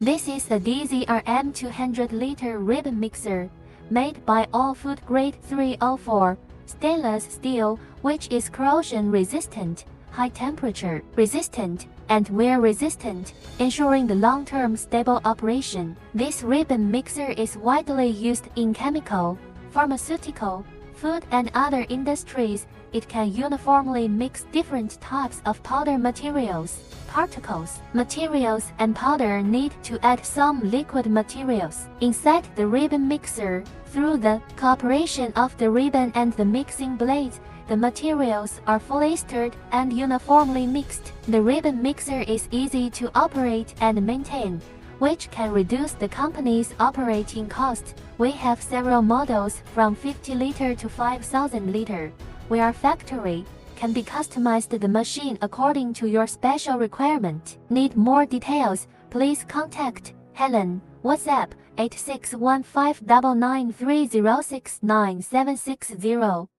This is a DZRM 200-liter ribbon mixer, made by All Food Grade 304 stainless steel, which is corrosion-resistant, high-temperature resistant, and wear-resistant, ensuring the long-term stable operation. This ribbon mixer is widely used in chemical, pharmaceutical, food and other industries. It can uniformly mix different types of powder materials, particles, materials, and powder need to add some liquid materials inside the ribbon mixer. Through the cooperation of the ribbon and the mixing blades, the materials are fully stirred and uniformly mixed. The ribbon mixer is easy to operate and maintain, which can reduce the company's operating cost. We have several models from 50 liter to 5,000 liter. Where factory can be customized the machine according to your special requirement. Need more details? Please contact Helen. WhatsApp 86159930697760.